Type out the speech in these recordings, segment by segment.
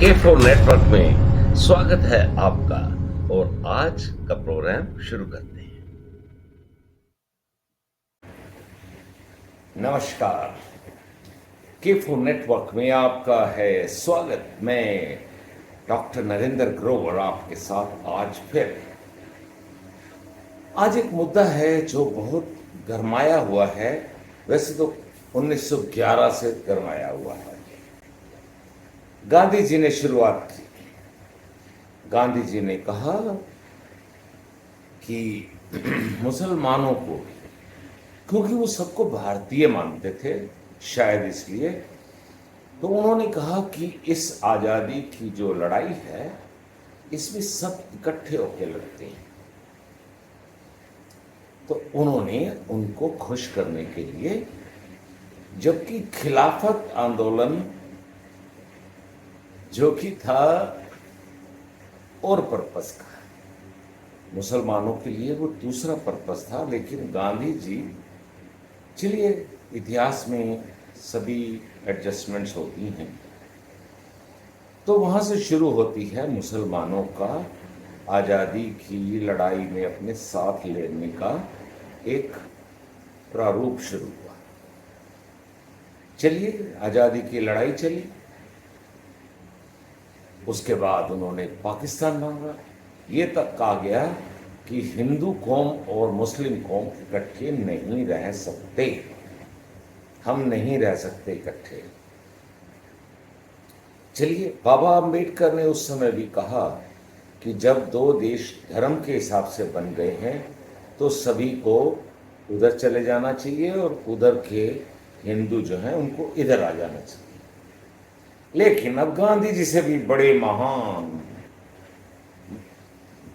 K4 network में स्वागत है आपका। और आज का प्रोग्राम शुरू करते हैं। नमस्कार, K4 नेटवर्क में आपका है स्वागत। मैं डॉक्टर नरेंद्र ग्रोवर आपके साथ आज एक मुद्दा है जो बहुत गरमाया हुआ है। वैसे तो 1911 से गरमाया हुआ है। गांधी जी ने शुरुआत की। गांधी जी ने कहा कि मुसलमानों को, क्योंकि वो सबको भारतीय मानते थे शायद इसलिए, तो उन्होंने कहा कि इस आज़ादी की जो लड़ाई है इसमें सब इकट्ठे होकर लड़ते हैं। तो उन्होंने उनको खुश करने के लिए, जबकि खिलाफत आंदोलन जो कि था और पर्पस का, मुसलमानों के लिए वो दूसरा पर्पस था, लेकिन गांधी जी, चलिए इतिहास में सभी एडजस्टमेंट्स होती हैं, तो वहां से शुरू होती है मुसलमानों का आज़ादी की लड़ाई में अपने साथ लेने का एक प्रारूप शुरू हुआ। चलिए आज़ादी की लड़ाई चली। उसके बाद उन्होंने पाकिस्तान मांगा। ये तक कहा गया कि हिंदू कौम और मुस्लिम कौम इकट्ठे नहीं रह सकते, हम नहीं रह सकते इकट्ठे। चलिए, बाबा अम्बेडकर ने उस समय भी कहा कि जब दो देश धर्म के हिसाब से बन गए हैं तो सभी को उधर चले जाना चाहिए और उधर के हिंदू जो हैं उनको इधर आ जाना चाहिए। लेकिन अब गांधी जी से भी बड़े महान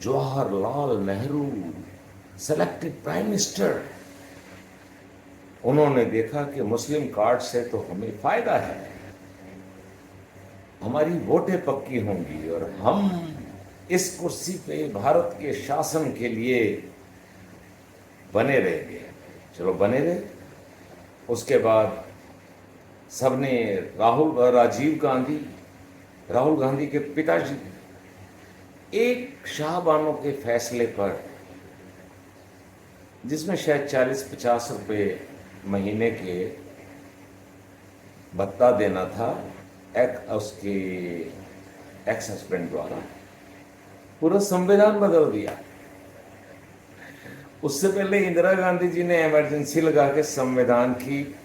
Jawaharlal Nehru, selected prime minister, उन्होंने देखा कि मुस्लिम कार्ड से तो हमें फायदा है, हमारी वोटें पक्की होंगी और हम इस कुर्सी पे भारत के शासन के लिए बने रहेंगे। चलो बने रहे। उसके बाद सबने राहुल गांधी के पिताजी एक शाहबानों के फैसले पर, जिसमें शायद 40-50 रुपए महीने के भत्ता देना था उसके एक्स हस्बैंड द्वारा, पूरा संविधान बदल दिया। उससे पहले इंदिरा गांधी जी ने इमरजेंसी लगा के संविधान की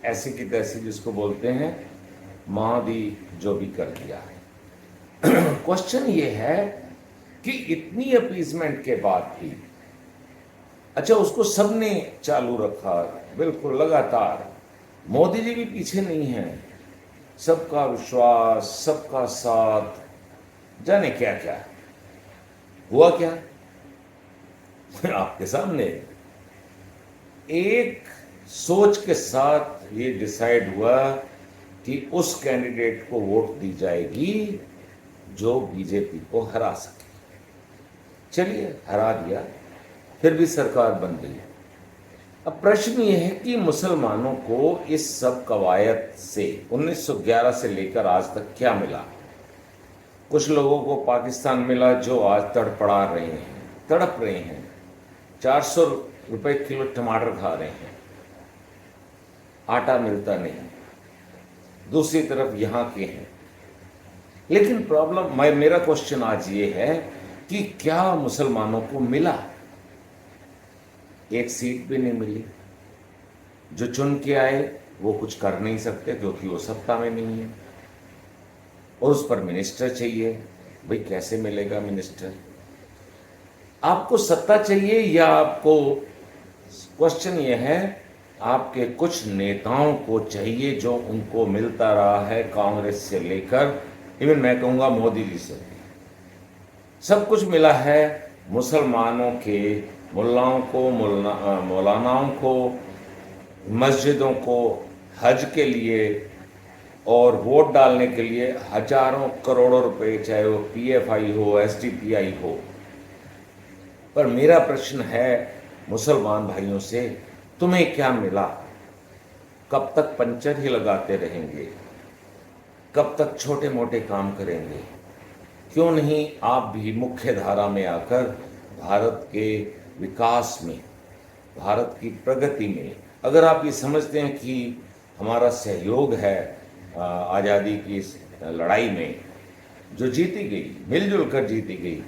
ऐसी की तैसी, जिसको बोलते हैं महादी, जो भी कर दिया है। क्वेश्चन ये है कि इतनी अपीजमेंट के बाद भी, अच्छा उसको सबने चालू रखा बिल्कुल लगातार। मोदी जी भी पीछे नहीं हैं। सबका विश्वास, सबका साथ, जाने क्या क्या हुआ। क्या आपके सामने एक सोच के साथ ये डिसाइड हुआ कि उस कैंडिडेट को वोट दी जाएगी जो बीजेपी को हरा सके। चलिए हरा दिया, फिर भी सरकार बन गई। अब प्रश्न ये है कि मुसलमानों को इस सब कवायद से 1911 से लेकर आज तक क्या मिला। कुछ लोगों को पाकिस्तान मिला जो आज तड़प रहे हैं, 400 रुपए किलो टमाटर खा रहे हैं, आटा मिलता नहीं। दूसरी तरफ यहाँ के हैं। लेकिन मेरा क्वेश्चन आज ये है कि क्या मुसलमानों को मिला? एक सीट भी नहीं मिली। जो चुन के आए वो कुछ कर नहीं सकते क्योंकि वो सत्ता में नहीं है, और उस पर मिनिस्टर चाहिए। भाई कैसे मिलेगा मिनिस्टर? आपको सत्ता चाहिए या आपको, क्वेश्चन ये है, आपके कुछ नेताओं को चाहिए जो उनको मिलता रहा है कांग्रेस से लेकर, इवन मैं कहूँगा मोदी जी से सब कुछ मिला है। मुसलमानों के मुल्लाओं को, मौलानाओं को, मस्जिदों को हज के लिए और वोट डालने के लिए हजारों करोड़ों रुपए, चाहे वो पीएफआई हो, एसडीपीआई हो। पर मेरा प्रश्न है मुसलमान भाइयों से, तुम्हें क्या मिला? कब तक पंचर ही लगाते रहेंगे? कब तक छोटे मोटे काम करेंगे? क्यों नहीं आप भी मुख्य धारा में आकर भारत के विकास में, भारत की प्रगति में, अगर आप ये समझते हैं कि हमारा सहयोग है आज़ादी की इस लड़ाई में जो जीती गई, मिलजुल कर जीती गई,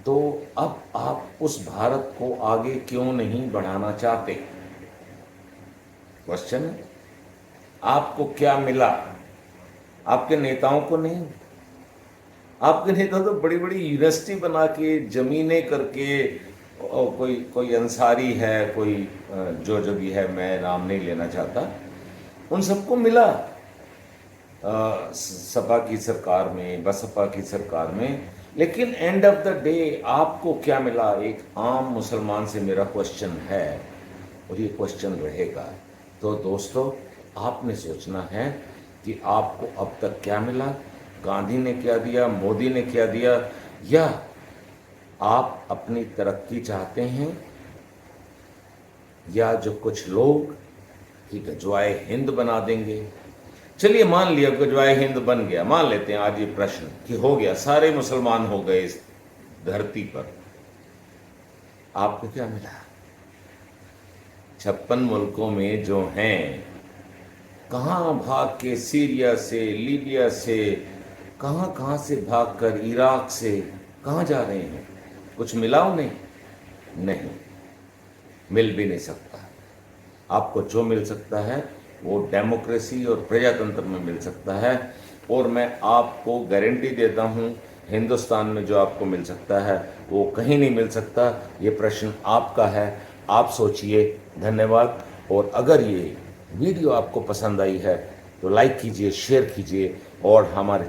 तो अब आप उस भारत को आगे क्यों नहीं बढ़ाना चाहते? क्वेश्चन है। आपको क्या मिला? आपके नेताओं को नहीं। आपके नेता तो बड़ी बड़ी यूनिवर्सिटी बना के, जमीनें करके, और कोई अंसारी है, कोई जो भी है, मैं नाम नहीं लेना चाहता, उन सबको मिला सपा की सरकार में, बसपा की सरकार में। लेकिन एंड ऑफ द डे आपको क्या मिला? एक आम मुसलमान से मेरा क्वेश्चन है और ये क्वेश्चन रहेगा। तो दोस्तों, आपने सोचना है कि आपको अब तक क्या मिला, गांधी ने क्या दिया, मोदी ने क्या दिया, या आप अपनी तरक्की चाहते हैं, या जो कुछ लोग कि गजवाए हिंद बना देंगे। चलिए मान लिया गजवाए हिंद बन गया, मान लेते हैं आज ये प्रश्न कि हो गया, सारे मुसलमान हो गए इस धरती पर। आपको क्या मिला? 56 मुल्कों में जो हैं, कहाँ भाग के, सीरिया से, लीबिया से, कहाँ से भागकर, इराक से कहाँ जा रहे हैं? कुछ मिला उन्हें? नहीं, मिल भी नहीं सकता। आपको जो मिल सकता है वो डेमोक्रेसी और प्रजातंत्र में मिल सकता है, और मैं आपको गारंटी देता हूँ हिंदुस्तान में जो आपको मिल सकता है वो कहीं नहीं मिल सकता। ये प्रश्न आपका है, आप सोचिए। धन्यवाद। और अगर ये वीडियो आपको पसंद आई है तो लाइक कीजिए, शेयर कीजिए, और हमारे